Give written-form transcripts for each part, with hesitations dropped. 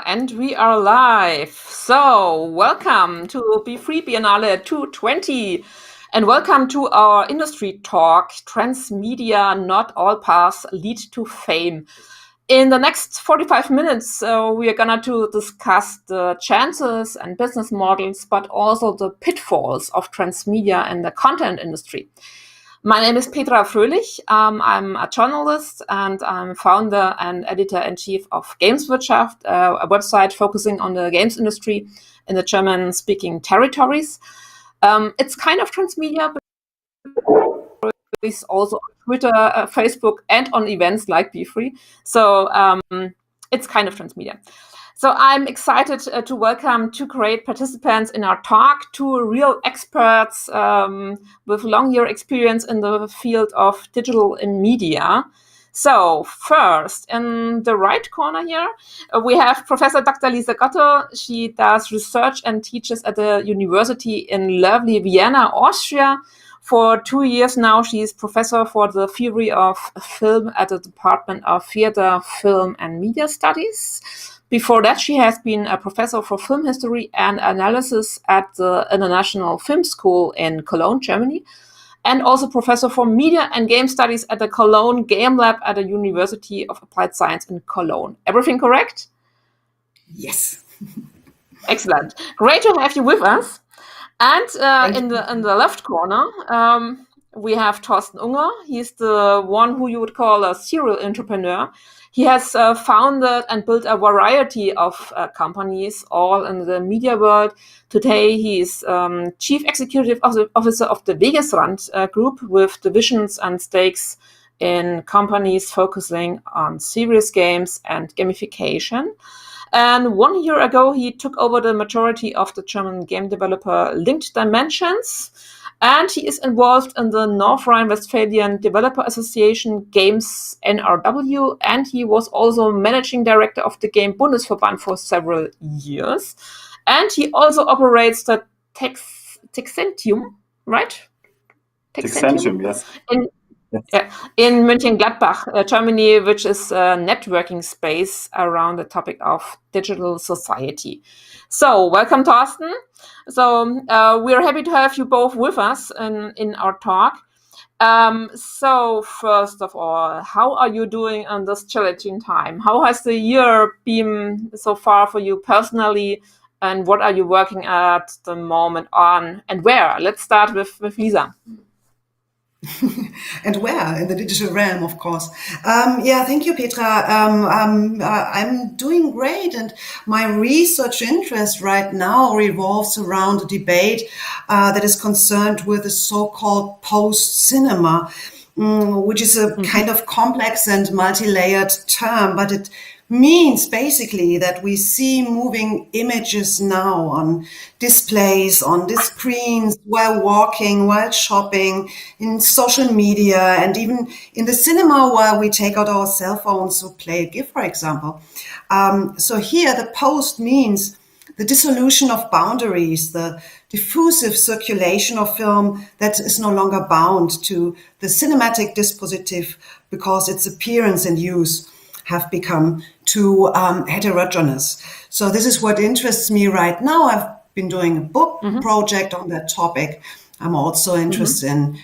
And we are live. So, welcome to Be Free Biennale 220, and welcome to our industry talk, Transmedia, Not All Paths Lead to Fame. In the next 45 minutes, we are going to discuss the chances and business models, but also the pitfalls of transmedia and the content industry. My name is Petra Fröhlich. I'm a journalist and I'm founder and editor-in-chief of Gameswirtschaft, a website focusing on the games industry in the German-speaking territories. It's kind of transmedia, but it's also on Twitter, Facebook, and on events like Be Free. So it's kind of transmedia. So I'm excited to welcome two great participants in our talk, two real experts with long year experience in the field of digital and media. So first, in the right corner here, we have Professor Dr. Lisa Gotto. She does research and teaches at the university in lovely Vienna, Austria. For 2 years now, she is professor for the theory of film at the Department of Theater, Film and Media Studies. Before that, she has been a professor for film history and analysis at the International Film School in Cologne, Germany, and also professor for media and game studies at the Cologne Game Lab at the University of Applied Science in Cologne. Everything correct? Yes. Excellent. Great to have you with us. And in the left corner, we have Thorsten Unger. He's the one who you would call a serial entrepreneur. He has founded and built a variety of companies, all in the media world. Today, he is Chief Executive Officer of the Wegesrand Group, with divisions and stakes in companies focusing on serious games and gamification. And 1 year ago, he took over the majority of the German game developer Linked Dimensions. And he is involved in the North Rhine-Westphalian Developer Association Games NRW. And he was also managing director of the Game Bundesverband for several years. And he also operates the Texentium, right? Texentium, yes. In Mönchengladbach, Germany, which is a networking space around the topic of digital society. So, welcome, Thorsten. So, we're happy to have you both with us in our talk. So, first of all, how are you doing on this challenging time? How has the year been so far for you personally? And what are you working at the moment on? And where? Let's start with Lisa. And where? In the digital realm, of course. Thank you, Petra. I'm doing great, and my research interest right now revolves around a debate that is concerned with the so-called post-cinema, which is a kind of complex and multi-layered term, but it means basically that we see moving images now on displays, on the screens, while walking, while shopping, in social media, and even in the cinema while we take out our cell phones to play a GIF, for example. So here the post means the dissolution of boundaries, the diffusive circulation of film that is no longer bound to the cinematic dispositive because its appearance and use have become too heterogeneous. So this is what interests me right now. I've been doing a book project on that topic. I'm also interested in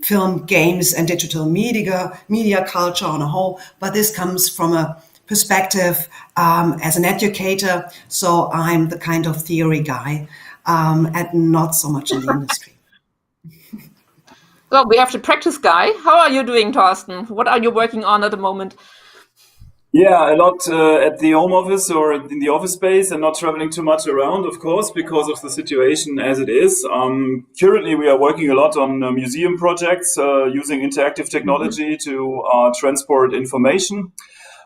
film, games, and digital media culture on a whole. But this comes from a perspective as an educator. So I'm the kind of theory guy and not so much in the industry. Well, we have the practice guy. How are you doing, Thorsten? What are you working on at the moment? Yeah, a lot at the home office or in the office space and not traveling too much around, of course, because of the situation as it is. Currently, we are working a lot on museum projects using interactive technology to transport information.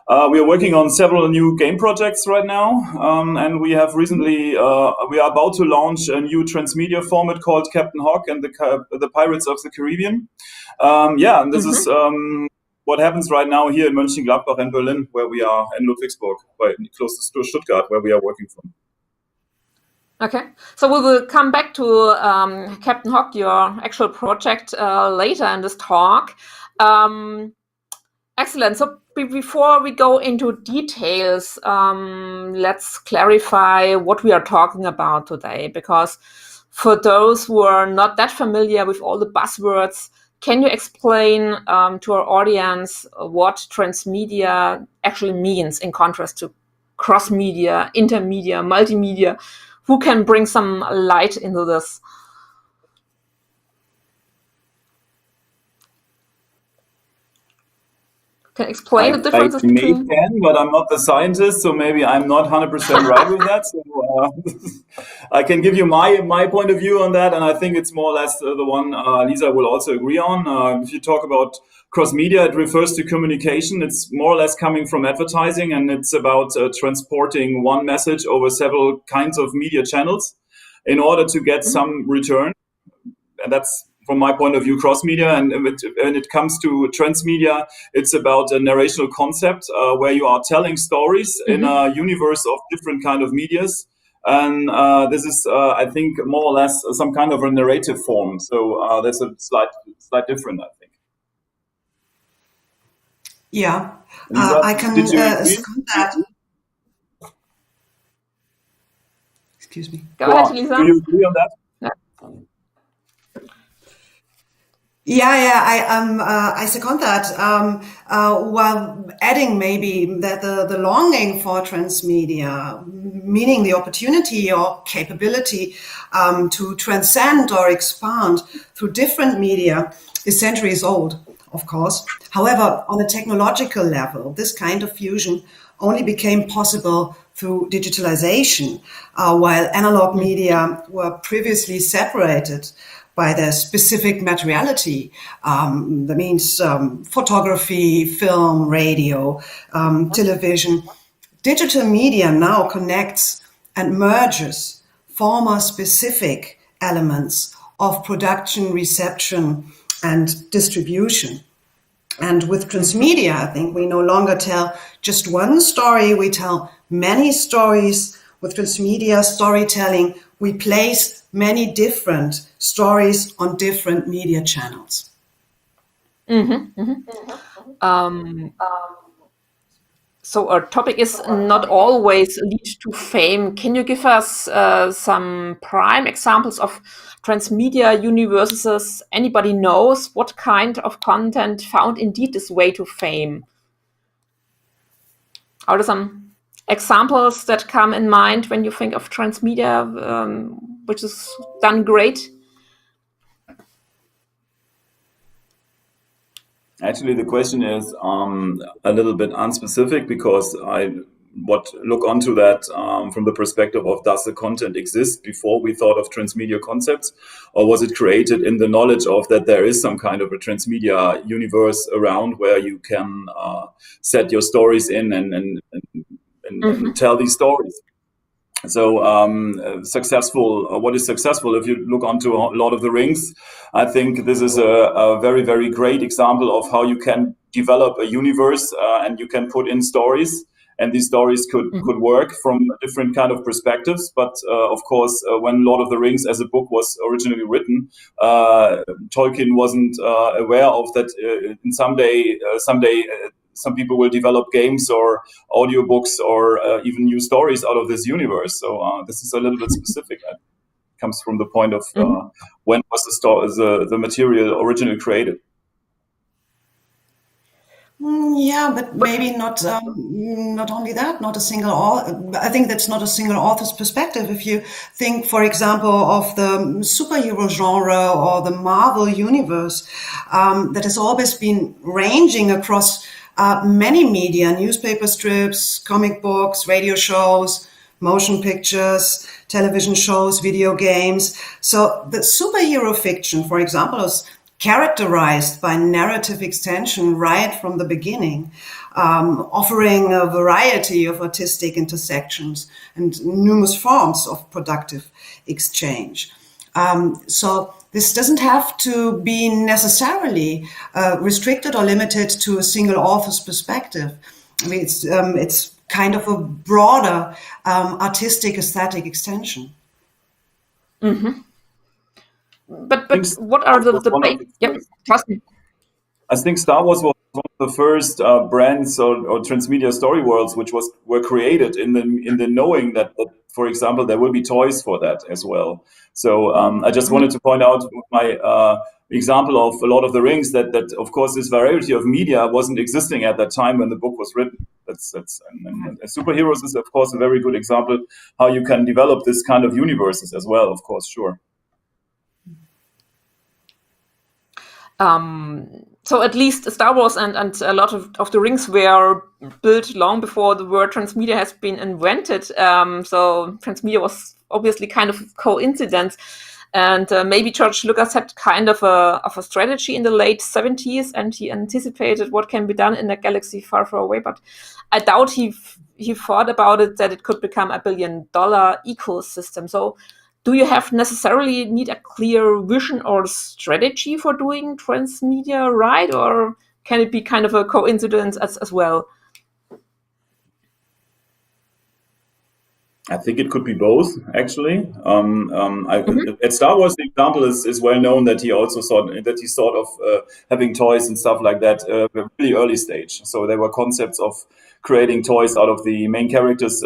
We are working on several new game projects right now, and we have recently we are about to launch a new transmedia format called Captain Hawk and the Pirates of the Caribbean. And this is what happens right now here in Mönchengladbach and Berlin, where we are, in Ludwigsburg, close to Stuttgart, where we are working from. Okay, so we will come back to Captain Hawk, your actual project, later in this talk. Excellent. So before we go into details, let's clarify what we are talking about today, because for those who are not that familiar with all the buzzwords, can you explain to our audience what transmedia actually means in contrast to cross-media, intermedia, multimedia? Who can bring some light into this? Can explain the differences between... I can, but I'm not the scientist, so maybe I'm not 100% right with that. So I can give you my point of view on that, and I think it's more or less the one Lisa will also agree on. If you talk about cross-media, it refers to communication. It's more or less coming from advertising, and it's about transporting one message over several kinds of media channels in order to get some return. And that's, from my point of view, cross-media. And when it comes to transmedia, it's about a narrational concept where you are telling stories in a universe of different kind of medias. And this is, I think, more or less some kind of a narrative form. So there's a slight difference, I think. Yeah, I can second that. Excuse me. Go ahead, Lisa. Do you agree on that? I second that. While adding maybe that the longing for transmedia, meaning the opportunity or capability to transcend or expand through different media, is centuries old, of course. However, on a technological level, this kind of fusion only became possible through digitalization, while analog media were previously separated by their specific materiality. That means photography, film, radio, television. Digital media now connects and merges former specific elements of production, reception, and distribution. And with transmedia, I think we no longer tell just one story, we tell many stories. With transmedia storytelling, we place many different stories on different media channels. So our topic is not always lead to fame. Can you give us some prime examples of transmedia universes? Anybody knows what kind of content found indeed this way to fame? Are there some examples that come in mind when you think of transmedia, which is done great? Actually, the question is a little bit unspecific, because I look onto that from the perspective of, does the content exist before we thought of transmedia concepts, or was it created in the knowledge of that there is some kind of a transmedia universe around where you can set your stories in and tell these stories? So what is successful? If you look onto Lord of the Rings, I think this is a very, very great example of how you can develop a universe and you can put in stories, and these stories could work from different kind of perspectives. But of course, when Lord of the Rings as a book was originally written, Tolkien wasn't aware of that. Someday some people will develop games or audiobooks or even new stories out of this universe. So this is a little bit specific. It comes from the point of when was the material originally created. But maybe not only that, not a single author. I think that's not a single author's perspective. If you think, for example, of the superhero genre or the Marvel universe, that has always been ranging across many media, newspaper strips, comic books, radio shows, motion pictures, television shows, video games. So the superhero fiction, for example, is characterized by narrative extension right from the beginning, offering a variety of artistic intersections and numerous forms of productive exchange. So this doesn't have to be necessarily restricted or limited to a single author's perspective. I mean, it's kind of a broader artistic aesthetic extension. But think what are Star Wars was the one of the yep, first. trust me. I think Star Wars was one of the first brands or transmedia story worlds which were created in the knowing that, for example, there will be toys for that as well. So I just wanted to point out my example of a lot of the rings that of course this variety of media wasn't existing at that time when the book was written. And superheroes is of course a very good example how you can develop this kind of universes as well. Of course, sure. So at least Star Wars and a lot of the rings were built long before the word transmedia has been invented. So transmedia was obviously kind of a coincidence. And maybe George Lucas had kind of a strategy in the late 70s, and he anticipated what can be done in a galaxy far, far away. But I doubt he thought about it, that it could become $1 billion ecosystem. So do you have necessarily need a clear vision or strategy for doing transmedia right, or can it be kind of a coincidence as well? I think it could be both, actually. At Star Wars, the example is well known that he thought of having toys and stuff like that really early stage. So there were concepts of creating toys out of the main characters,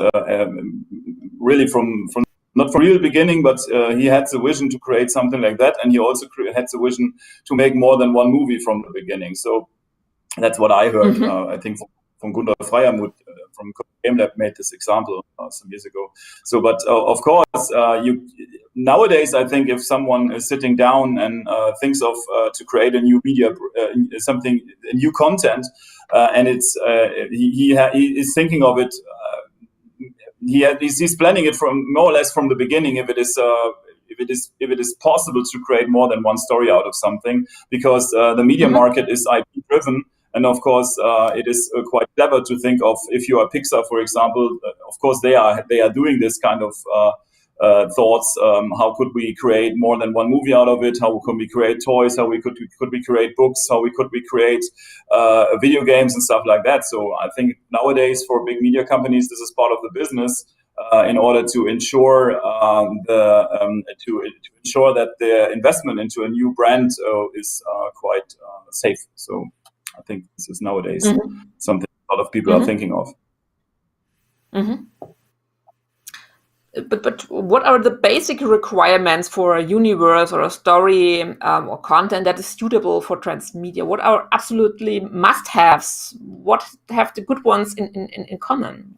really from not from real beginning, but he had the vision to create something like that, and he also had the vision to make more than one movie from the beginning. So that's what I heard. I think from Gunter Freiermuth from Game Lab made this example some years ago. So, but of course, nowadays I think if someone is sitting down and thinks of to create a new media, a new content, and it's he is thinking of it. He's planning it from more or less from the beginning. If it is possible to create more than one story out of something, because the media market is IP driven, and of course it is quite clever to think of, if you are Pixar, for example. Of course they are doing this kind of thoughts. How could we create more than one movie out of it? How could we create toys? How could we create books? How could we create video games and stuff like that? So I think nowadays for big media companies, this is part of the business in order to ensure ensure that their investment into a new brand is quite safe. So I think this is nowadays something a lot of people are thinking of. But what are the basic requirements for a universe or a story or content that is suitable for transmedia? What are absolutely must-haves? What have the good ones in common?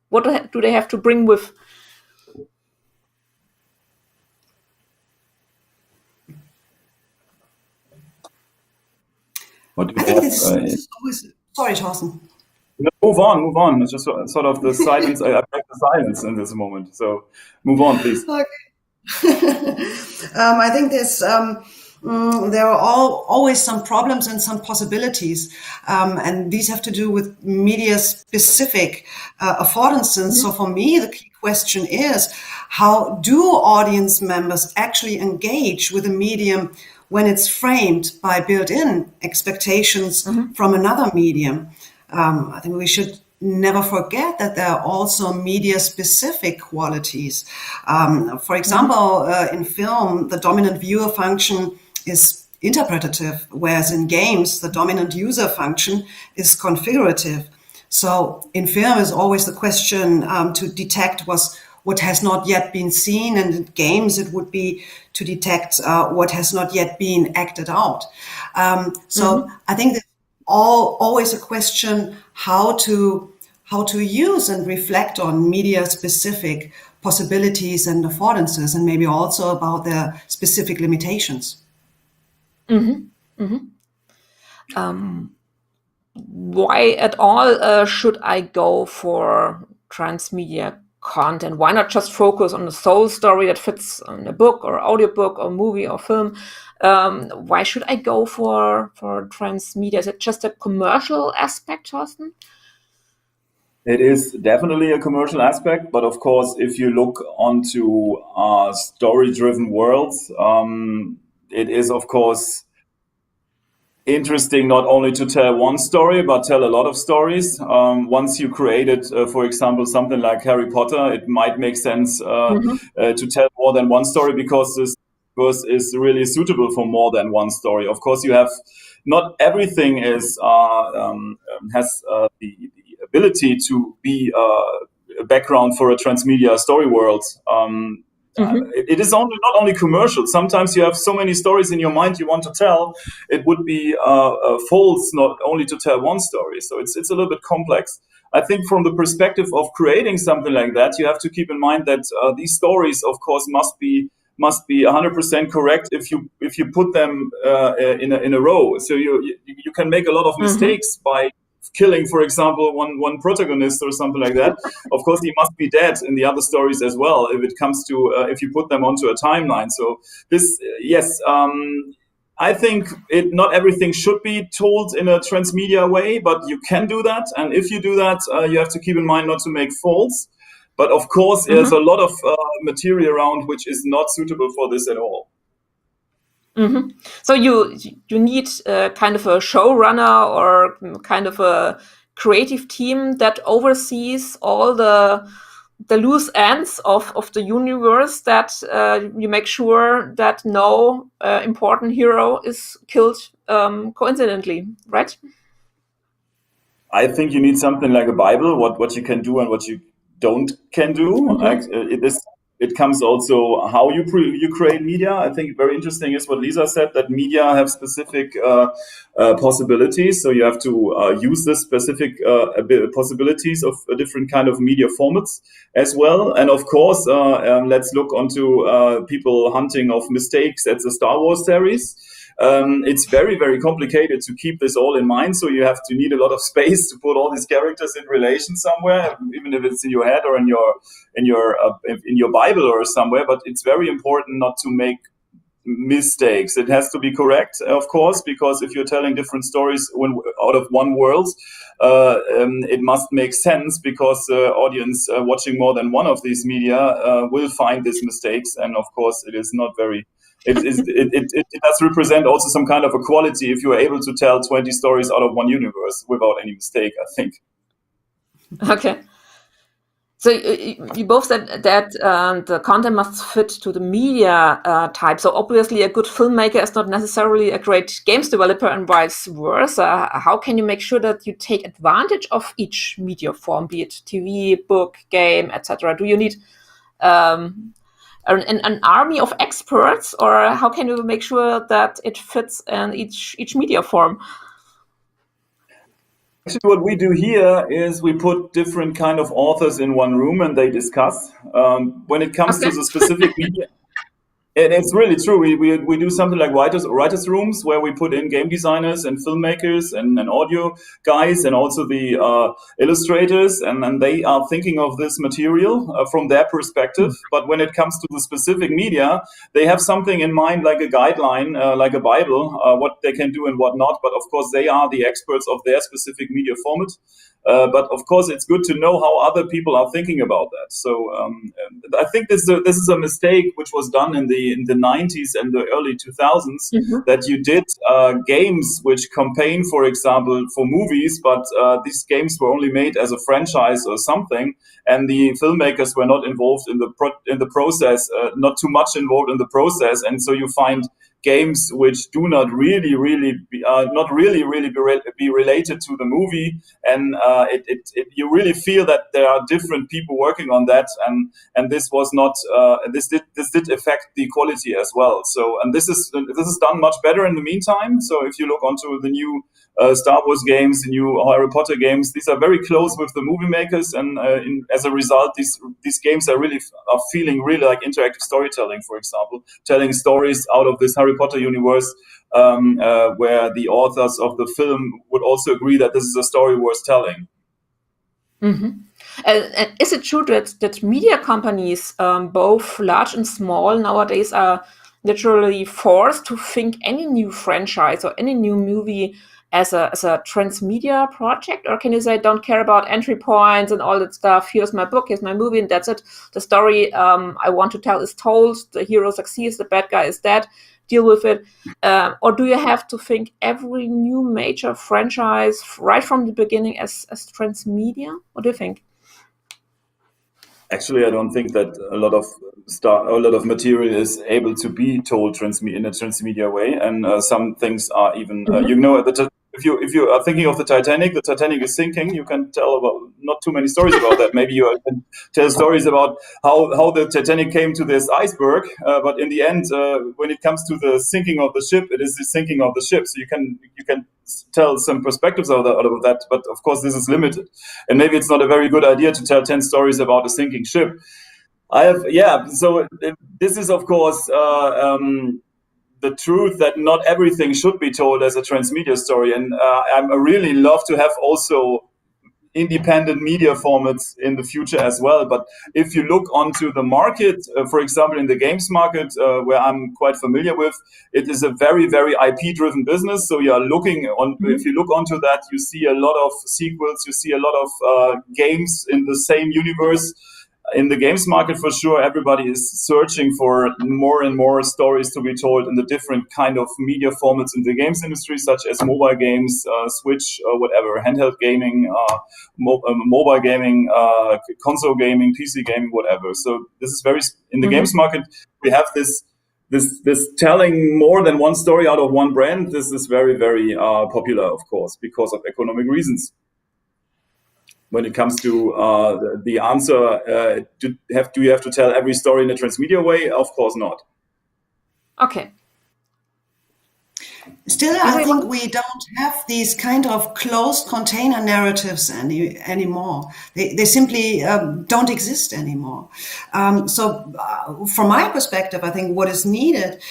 What do they have to bring with? What do I you think have? this is always. Sorry, Thorsten. No, move on. It's just sort of the silence. I break the silence in this moment. So move on, please. Okay. I think there are always some problems and some possibilities, and these have to do with media-specific affordances. So for me, the key question is, how do audience members actually engage with a medium when it's framed by built-in expectations from another medium? I think we should never forget that there are also media-specific qualities. For example, in film, the dominant viewer function is interpretative, whereas in games, the dominant user function is configurative. So in film is always the question to detect what has not yet been seen, and in games it would be to detect what has not yet been acted out. So I think that always a question how to use and reflect on media-specific possibilities and affordances, and maybe also about their specific limitations. Why at all should I go for transmedia content? Why not just focus on the sole story that fits in a book or audiobook or movie or film? Why should I go for transmedia? Is it just a commercial aspect, Thorsten? It is definitely a commercial aspect, but of course, if you look onto story-driven worlds, it is of course interesting not only to tell one story, but tell a lot of stories. Once you created, for example, something like Harry Potter, it might make sense to tell more than one story because this verse is really suitable for more than one story. Of course, you have not everything is has the ability to be a background for a transmedia story world. It is not only commercial. Sometimes you have so many stories in your mind you want to tell. It would be false not only to tell one story. So it's a little bit complex. I think from the perspective of creating something like that, you have to keep in mind that these stories, of course, must be 100% correct if you put them in a row. So you can make a lot of mistakes by killing, for example, one protagonist or something like that. Of course, he must be dead in the other stories as well if it comes to if you put them onto a timeline. So this, yes, I think not everything should be told in a transmedia way, but you can do that. And if you do that, you have to keep in mind not to make faults. But of course, there's a lot of material around which is not suitable for this at all. So you need kind of a showrunner or kind of a creative team that oversees all the loose ends of the universe, that you make sure that no important hero is killed coincidentally, right? I think you need something like a Bible, what you can do and what you can do. It comes also how you create media. I think very interesting is what Lisa said, that media have specific possibilities. So you have to use the specific possibilities of a different kind of media formats as well. And of course, let's look onto people hunting of mistakes at the Star Wars series. It's very, very complicated to keep this all in mind. So you have to need a lot of space to put all these characters in relation somewhere, even if it's in your head or in your Bible or somewhere. But it's very important not to make mistakes. It has to be correct, of course, because if you're telling different stories out of one world, it must make sense, because the audience watching more than one of these media will find these mistakes. And of course, it is not very. It does represent also some kind of a quality if you are able to tell 20 stories out of one universe without any mistake, I think. Okay. So you both said that the content must fit to the media type. So obviously a good filmmaker is not necessarily a great games developer and vice versa. How can you make sure that you take advantage of each media form, be it TV, book, game, etc.? Do you need an army of experts, or how can you make sure that it fits in each media form? Actually, what we do here is we put different kind of authors in one room and they discuss. When it comes to the specific media, and it's really true. We do something like writers rooms where we put in game designers and filmmakers and audio guys and also the illustrators, and they are thinking of this material from their perspective. But when it comes to the specific media, they have something in mind, like a guideline, like a Bible, what they can do and what not. But of course, they are the experts of their specific media format. But of course, it's good to know how other people are thinking about that. So I think this is a mistake which was done in the 90s and the early 2000s, that you did games which campaign, for example, for movies, but these games were only made as a franchise or something, and the filmmakers were not involved in the process, not too much involved in the process, and so you find games which do not really be related to the movie, and you really feel that there are different people working on that, and this was not this did affect the quality as well. So, and this is done much better in the meantime. So if you look onto the new Star Wars games, the new Harry Potter games, these are very close with the movie makers, and as a result, these games are feeling really like interactive storytelling. For example, telling stories out of this Harry Potter universe, where the authors of the film would also agree that this is a story worth telling. And is it true that media companies, both large and small, nowadays are literally forced to think any new franchise or any new movie as a transmedia project? Or can you say, don't care about entry points and all that stuff? Here's my book, here's my movie, and that's it. The story I want to tell is told. The hero succeeds, the bad guy is dead. Deal with it. Or do you have to think every new major franchise right from the beginning as transmedia? What do you think? Actually, I don't think that a lot of material is able to be told in a transmedia way, and some things are even if you are thinking of the Titanic is sinking. You can tell about not too many stories about that. Maybe you can tell stories about how the Titanic came to this iceberg, but in the end, when it comes to the sinking of the ship, it is the sinking of the ship. So you can tell some perspectives out of that, but of course this is limited, and maybe it's not a very good idea to tell 10 stories about a sinking ship. So this is of course the truth that not everything should be told as a transmedia story, and I really love to have also independent media formats in the future as well. But if you look onto the market, for example, in the games market, where I'm quite familiar with, it is a very, very IP-driven business. So you are looking on. If you look onto that, you see a lot of sequels. You see a lot of games in the same universe. In the games market, for sure, everybody is searching for more and more stories to be told in the different kind of media formats in the games industry, such as mobile games, Switch, whatever, handheld gaming, mobile gaming, console gaming, PC gaming, whatever. So this is very in the games market. We have this telling more than one story out of one brand. This is very, very popular, of course, because of economic reasons. When it comes to the answer, do you have to tell every story in a transmedia way? Of course not. Okay. Still, I think we don't have these kind of closed container narratives anymore. They simply don't exist anymore. So from my perspective, I think what is needed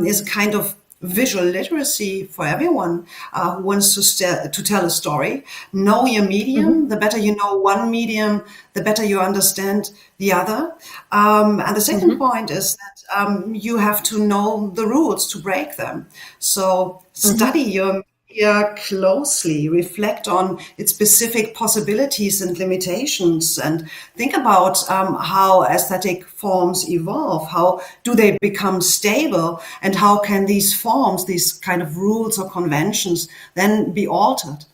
is a kind of visual literacy for everyone who wants to tell a story. Know your medium. The better you know one medium, the better you understand the other. And the second point is that you have to know the rules to break them. So study your media closely, reflect on its specific possibilities and limitations, and think about how aesthetic forms evolve. How do they become stable, and how can these forms, these kind of rules or conventions, then be altered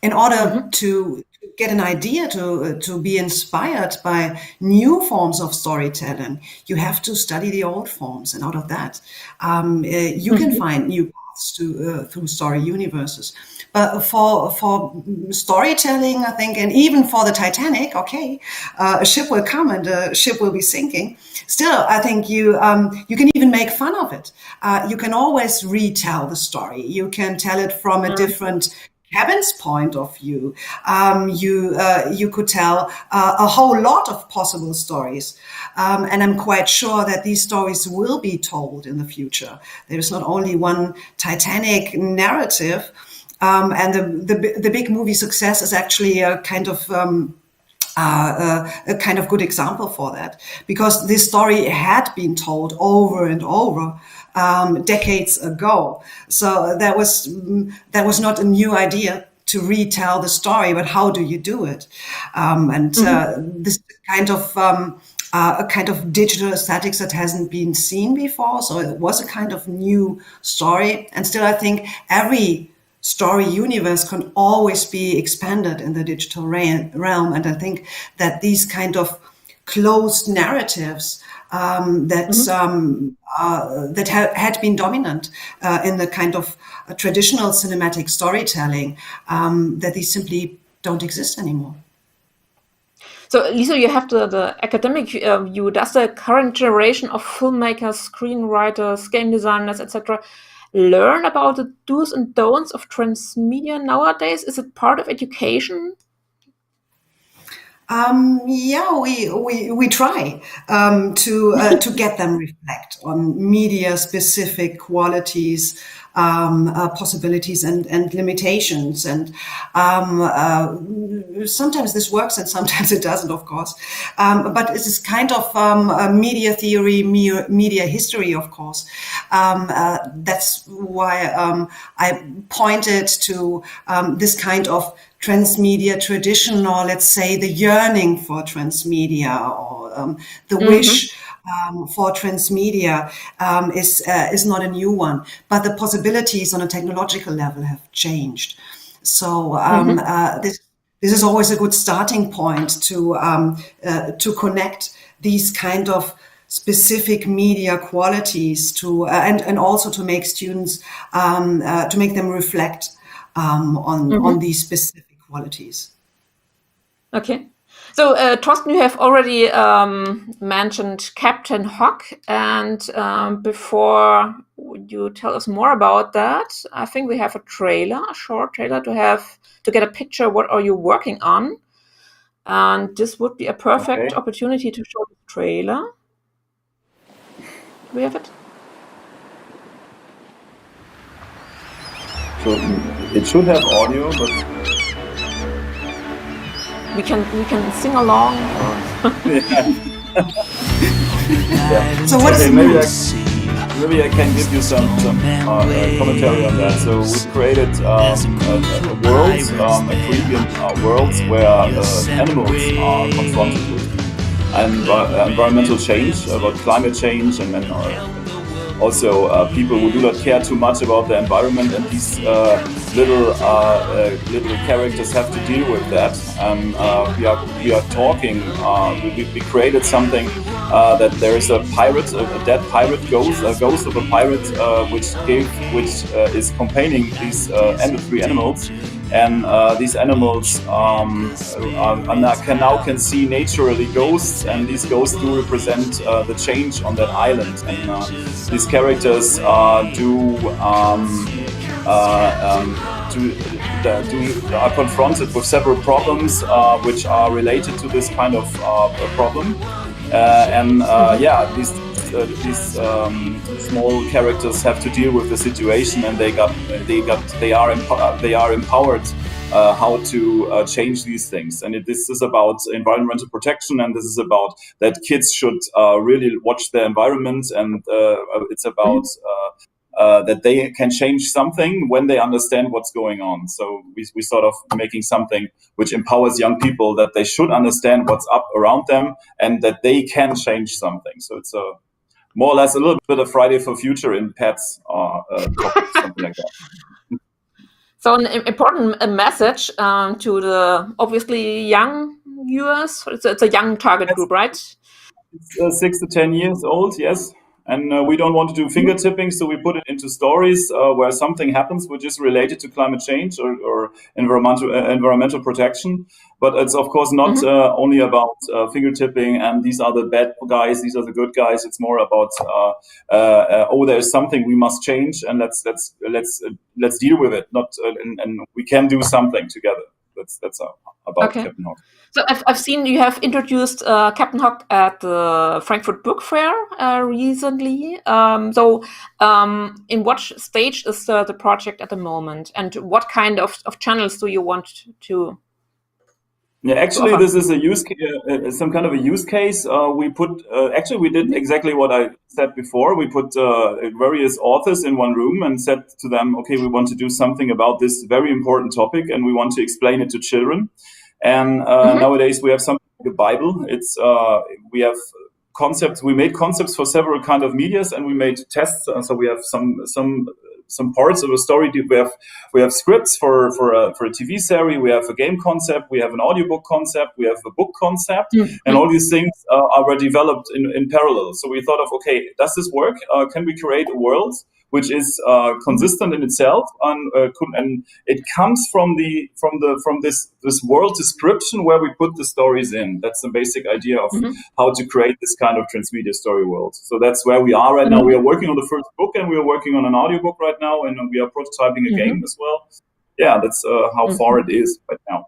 in order to get an idea, to be inspired by new forms of storytelling. You have to study the old forms, and out of that, you can find new paths through story universes. But for storytelling, I think, and even for the Titanic, a ship will come and a ship will be sinking. Still, I think you can even make fun of it. You can always retell the story. You can tell it from a different cabin's point of view. You could tell a whole lot of possible stories. And I'm quite sure that these stories will be told in the future. There is not only one Titanic narrative, and the big movie success is actually a kind of good example for that, because this story had been told over and over decades ago. So that was not a new idea to retell the story, but how do you do it? This kind of a kind of digital aesthetics that hasn't been seen before. So it was a kind of new story, and still I think every story universe can always be expanded in the digital realm. And I think that these kind of closed narratives that had been dominant in the kind of traditional cinematic storytelling, that these simply don't exist anymore. So, Lisa, you have the academic view. Does the current generation of filmmakers, screenwriters, game designers, etc., learn about the do's and don'ts of transmedia nowadays? Is it part of education? Yeah, we try to get them reflect on media specific qualities, possibilities, and limitations. And sometimes this works, and sometimes it doesn't, of course. But it is kind of a media theory, media history, of course. That's why I pointed to this kind of transmedia tradition, or let's say the yearning for transmedia, or the wish for transmedia is not a new one, but the possibilities on a technological level have changed. So this is always a good starting point to connect these kind of specific media qualities to and also to make students to make them reflect on these specific qualities. Okay. So, Torsten, you have already mentioned Captain Hook, and before you tell us more about that, I think we have a short trailer to get a picture. What are you working on? And this would be a perfect opportunity to show the trailer. Do we have it? So it should have audio, but We can sing along. So what is maybe I can give you some commentary on that. So we created a world, a Caribbean world where animals are confronted with environmental change, about climate change, and then also people who do not care too much about the environment, and these little characters have to deal with that. We are talking. We created something that there is a pirate, a dead pirate ghost, a ghost of a pirate, which is containing these three animals. And these animals can see naturally ghosts, and these ghosts do represent the change on that island. And these characters are confronted with several problems which are related to this kind of problem. These small characters have to deal with the situation, and they are empowered how to change these things. And this is about environmental protection, and this is about that kids should really watch the environment, and it's about that they can change something when they understand what's going on. So we sort of making something which empowers young people that they should understand what's up around them, and that they can change something. So it's more or less a little bit of Friday for Future in pets, something like that. So an important message to the obviously young viewers. It's a young target group, right? It's 6 to 10 years old, yes. And we don't want to do finger tipping, so we put it into stories where something happens which is related to climate change or environmental protection. But it's of course not only about finger tipping and these are the bad guys, these are the good guys. It's more about there's something we must change, and let's deal with it. And we can do something together. That's about Captain Hook. So I've seen you have introduced Captain Hook at the Frankfurt Book Fair recently. In what stage is the project at the moment, and what kind of channels do you want to? Yeah, actually, this is a some kind of a use case. We did exactly what I said before. We put various authors in one room and said to them, okay, we want to do something about this very important topic, and we want to explain it to children. And nowadays we have something like a Bible. It's we have concepts. We made concepts for several kind of medias, and we made tests. So we have some parts of a story. We have scripts for a TV series. We have a game concept. We have an audiobook concept. We have a book concept, and all these things were developed in parallel. So we thought of, okay, does this work? Can we create a world which is consistent in itself, and it comes from this world description where we put the stories in. That's the basic idea of how to create this kind of transmedia story world. So that's where we are right now. We are working on the first book, and we are working on an audiobook right now, and we are prototyping a game as well. Yeah, that's how far it is right now.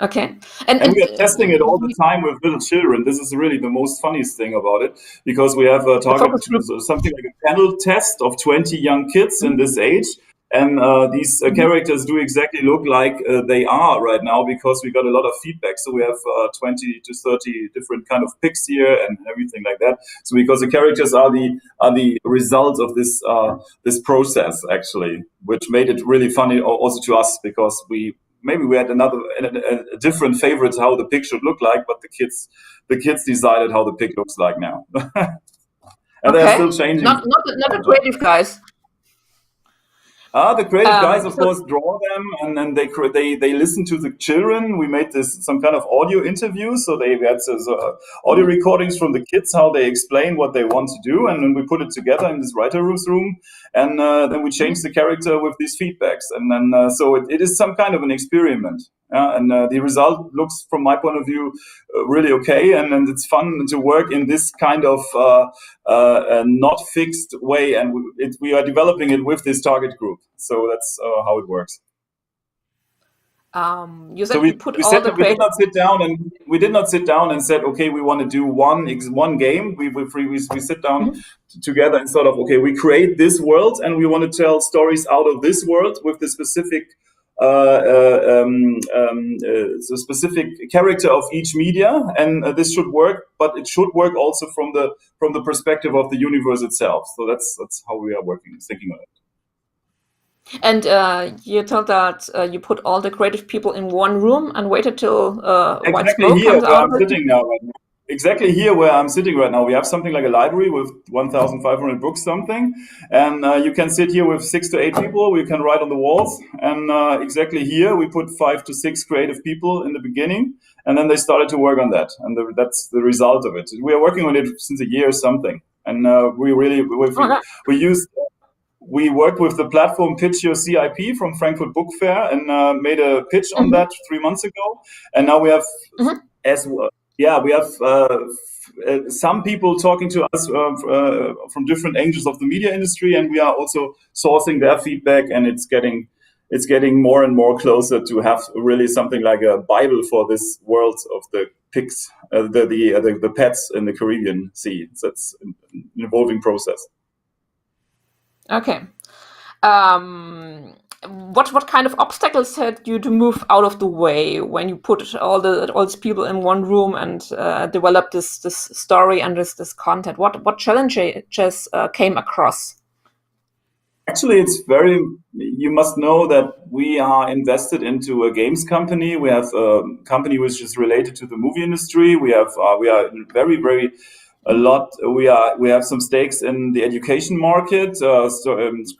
Okay. And we are testing it all the time with little children. This is really the most funniest thing about it, because we have a target, something like a panel test of 20 young kids in this age. And these characters do exactly look like they are right now, because we got a lot of feedback. So we have 20 to 30 different kind of pics here and everything like that. So because the characters are the result of this process, actually, which made it really funny also to us, because maybe we had a different favorite how the pic should look like, but the kids decided how the pic looks like now. And they're still changing. Not the creative guys. The creative guys, of course, draw them, and then they listen to the children. We made some kind of audio interview, so they had audio recordings from the kids, how they explain what they want to do, and then we put it together in this writer's room, and then we change the character with these feedbacks, and then so it is some kind of an experiment. And the result looks, from my point of view, really okay, and it's fun to work in this kind of not fixed way, and we are developing it with this target group. So that's how it works. You said we did not sit down and said, okay, we want to do one game. We sit down together and sort of, okay, we create this world and we want to tell stories out of this world with the specific the specific character of each media, and this should work, but it should work also from the perspective of the universe itself. So that's how we are thinking on it. And you told that you put all the creative people in one room and waited till white smoke comes out. I'm sitting now. Exactly here where I'm sitting right now, we have something like a library with 1,500 books, something, and you can sit here with 6 to 8 people. We can write on the walls, and exactly here we put 5 to 6 creative people in the beginning, and then they started to work on that, and that's the result of it. We are working on it since a year or something, and we worked with the platform Pitch Your CIP from Frankfurt Book Fair and made a pitch on that 3 months ago, and now we have some people talking to us from different angles of the media industry, and we are also sourcing their feedback, and it's getting more and more closer to have really something like a Bible for this world of the pigs, the pets in the Caribbean Sea. So it's an evolving process. Okay. What kind of obstacles had you to move out of the way when you put all these people in one room and develop this story and this content? What challenges came across? Actually, you must know that we are invested into a games company. We have a company which is related to the movie industry. We are very, very a lot. We have some stakes in the education market,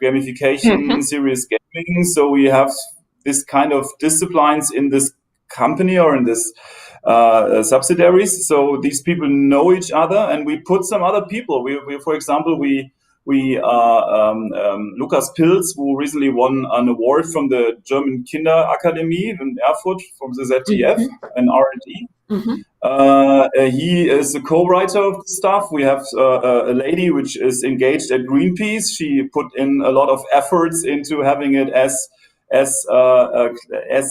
gamification, serious gaming. So we have this kind of disciplines in this company or in this subsidiaries. So these people know each other, and we put some other people. For example, Lukas Pilz, who recently won an award from the German Kinderakademie in Erfurt from the ZDF and R&D. He is a co-writer of the stuff. We have a lady which is engaged at Greenpeace. She put in a lot of efforts into having it as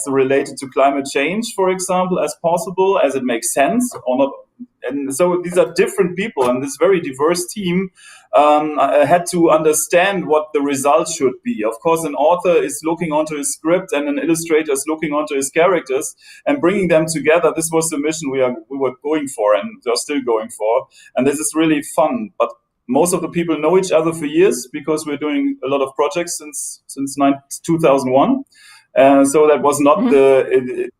related to climate change, for example, as possible, as it makes sense or not. And so these are different people, and this very diverse team had to understand what the result should be. Of course, an author is looking onto his script, and an illustrator is looking onto his characters, and bringing them together. This was the mission we were going for, and are still going for. And this is really fun. But most of the people know each other for years because we're doing a lot of projects since 2001. So that was not the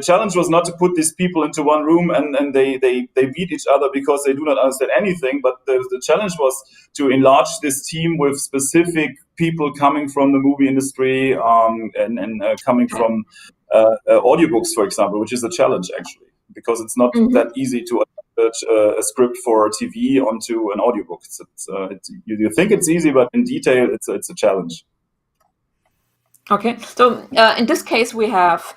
challenge was not to put these people into one room and they beat each other because they do not understand anything. But the challenge was to enlarge this team with specific people coming from the movie industry and coming from audiobooks, for example, which is a challenge actually, because it's not that easy to adapt a script for TV onto an audiobook. You think it's easy, but in detail, it's a challenge. Okay, so in this case, we have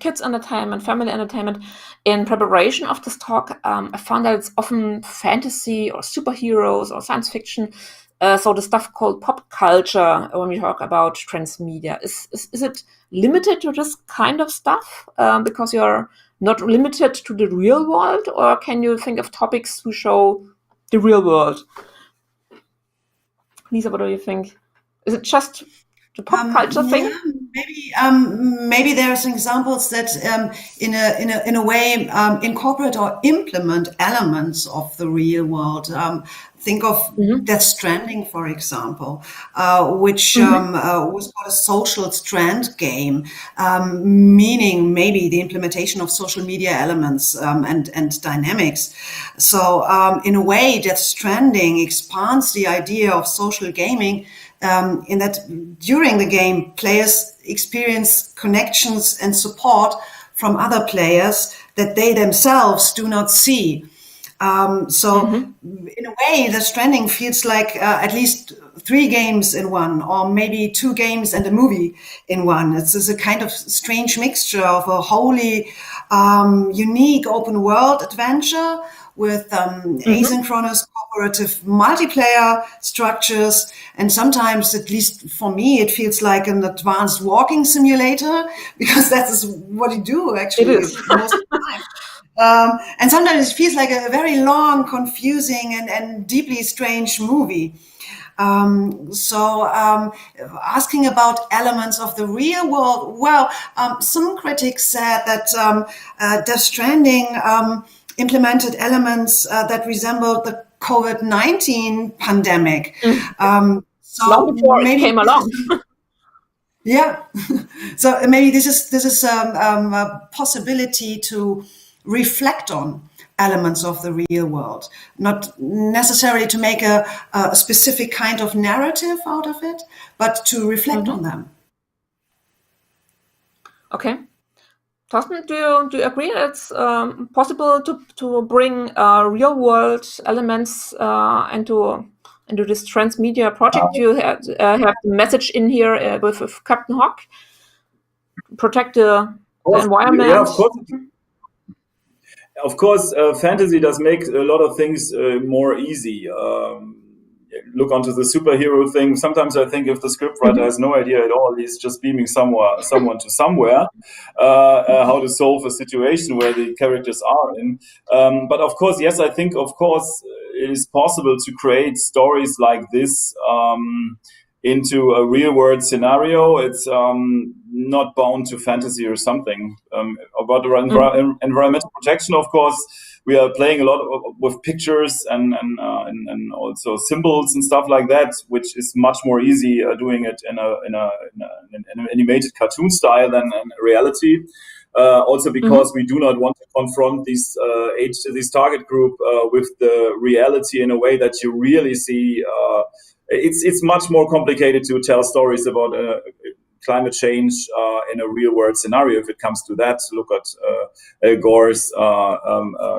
kids entertainment, family entertainment. In preparation of this talk, I found that it's often fantasy or superheroes or science fiction So the stuff called pop culture, when we talk about transmedia, is it limited to this kind of stuff because you're not limited to the real world, or can you think of topics to show the real world? Lisa, what do you think? Is it just the pop culture thing? Yeah, maybe there are some examples that in a way incorporate or implement elements of the real world. Think of Death Stranding, for example, which was called a social strand game, meaning maybe the implementation of social media elements and dynamics. So in a way, Death Stranding expands the idea of social gaming in that during the game, players experience connections and support from other players that they themselves do not see. So in a way, the Stranding feels like at least 3 games in one, or maybe 2 games and a movie in one. It's a kind of strange mixture of a wholly unique open world adventure with asynchronous cooperative multiplayer structures. And sometimes, at least for me, it feels like an advanced walking simulator, because that is what you do actually most of the time. And sometimes it feels like a very long, confusing, and deeply strange movie. Asking about elements of the real world, well, some critics said that Death Stranding implemented elements that resembled the COVID-19 pandemic. Long before it came along. Yeah, so maybe this is a possibility to reflect on elements of the real world, not necessarily to make a specific kind of narrative out of it, but to reflect on them. Okay. Thorsten, do you agree it's possible to bring real world elements into this transmedia project? You have the message in here with Captain Hawk, protect the environment. Yeah, of course. Of course, fantasy does make a lot of things more easy. Look onto the superhero thing. Sometimes I think if the scriptwriter has no idea at all, he's just beaming someone to somewhere, how to solve a situation where the characters are in. But of course, yes, I think of course it is possible to create stories like this into a real world scenario. It's not bound to fantasy or something. About environmental protection, of course, we are playing a lot with pictures and also symbols and stuff like that, which is much more easy doing it in an animated cartoon style than in reality. Also because we do not want to confront this target group with the reality in a way that you really see. It's much more complicated to tell stories about climate change in a real world scenario. If it comes to that, look at Al Gore's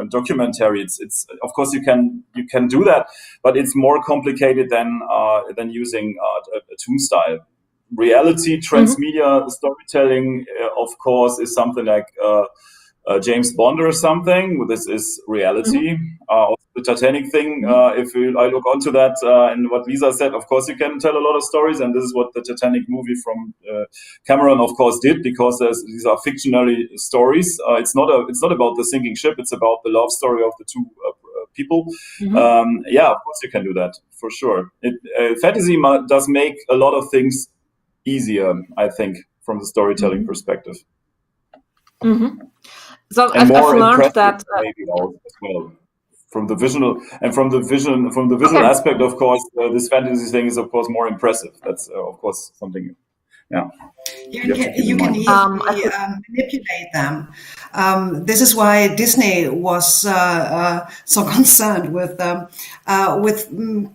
documentary. It's of course you can do that, but it's more complicated than using a toon style. Reality transmedia storytelling, of course, is something like James Bond or something. This is reality. The Titanic thing, I look onto that and what Lisa said, of course you can tell a lot of stories, and this is what the Titanic movie from Cameron, of course, did, because these are fictionally stories. It's not about the sinking ship. It's about the love story of the two people. Yeah, of course you can do that for sure. Fantasy does make a lot of things easier, I think, from the storytelling perspective. So and I've learned that maybe as well. From the visual aspect, of course, this fantasy thing is of course more impressive. That's of course something. Yeah, you can easily manipulate them. This is why Disney was so concerned with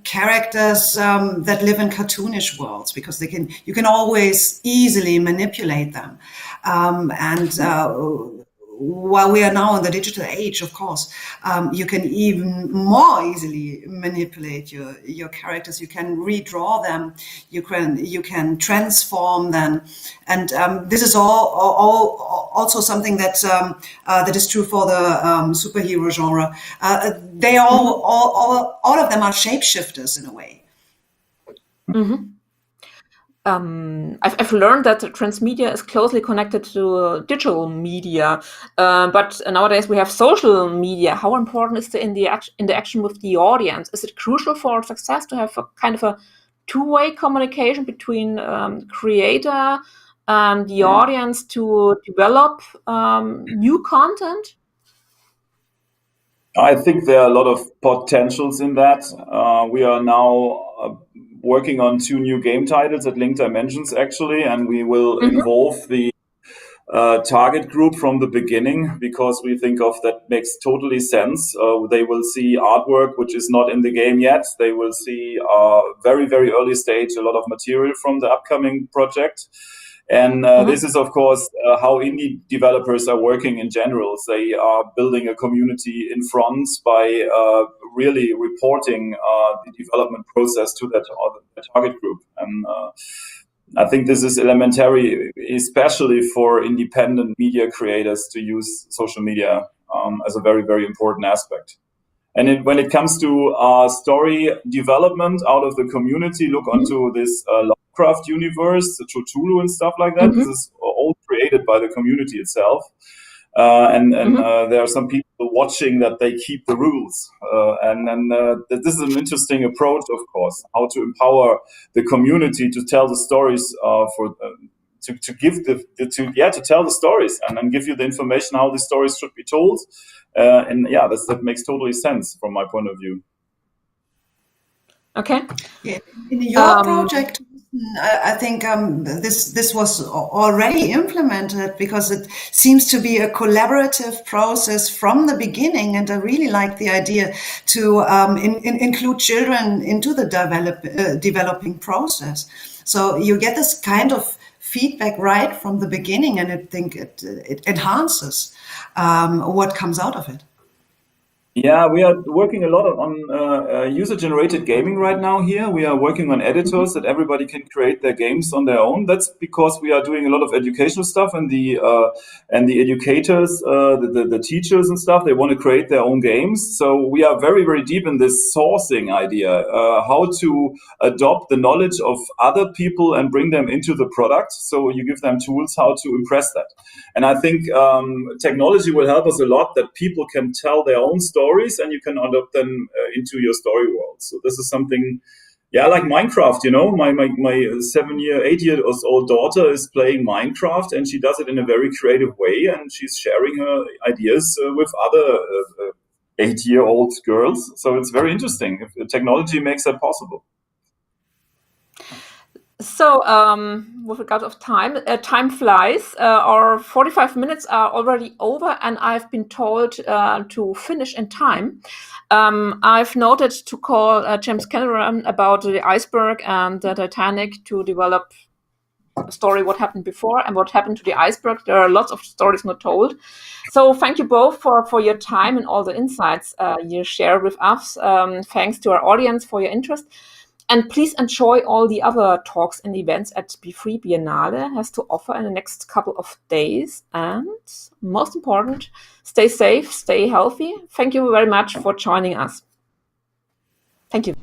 characters that live in cartoonish worlds, because you can always easily manipulate them. While we are now in the digital age, of course, you can even more easily manipulate your characters. You can redraw them. You can transform them, and this is also something that is true for the superhero genre. They all of them are shapeshifters in a way. I've learned that transmedia is closely connected to digital media, but nowadays we have social media. How important is the interaction with the audience? Is it crucial for success to have a kind of a two-way communication between creator and the audience to develop new content? I think there are a lot of potentials in that. We are now working on 2 new game titles at Link Dimensions, actually, and we will involve the target group from the beginning because we think of that makes totally sense. They will see artwork which is not in the game yet. They will see very, very early stage a lot of material from the upcoming project. And this is, of course, how indie developers are working in general. They are building a community in front by really reporting the development process to that target group. And I think this is elementary, especially for independent media creators to use social media as a very, very important aspect. And when it comes to story development out of the community, look onto this Lovecraft universe, the Cthulhu and stuff like that. This is all created by the community itself. And there are some people watching that they keep the rules. This is an interesting approach, of course, how to empower the community to tell the stories to tell the stories and give you the information how the stories should be told. That makes totally sense from my point of view. Okay. Yeah. In your project, I think this was already implemented because it seems to be a collaborative process from the beginning, and I really like the idea to include children into the developing process. So you get this kind of feedback right from the beginning, and I think it enhances what comes out of it. Yeah, we are working a lot on user-generated gaming right now here. We are working on editors that everybody can create their games on their own. That's because we are doing a lot of educational stuff, and the educators, the teachers and stuff, they want to create their own games. So we are very, very deep in this sourcing idea, how to adopt the knowledge of other people and bring them into the product. So you give them tools how to impress that. And I think technology will help us a lot, that people can tell their own stories and you can adopt them into your story world. So this is something, like Minecraft, my 8-year-old daughter is playing Minecraft, and she does it in a very creative way, and she's sharing her ideas with other 8-year-old girls. So it's very interesting if technology makes that possible. So, with regard of time, time flies. Our 45 minutes are already over, and I've been told to finish in time. I've noted to call James Cameron about the iceberg and the Titanic to develop a story, what happened before and what happened to the iceberg. There are lots of stories not told. So thank you both for your time and all the insights you share with us. Thanks to our audience for your interest. And please enjoy all the other talks and events at Be3 Biennale has to offer in the next couple of days. And most important, stay safe, stay healthy. Thank you very much for joining us. Thank you.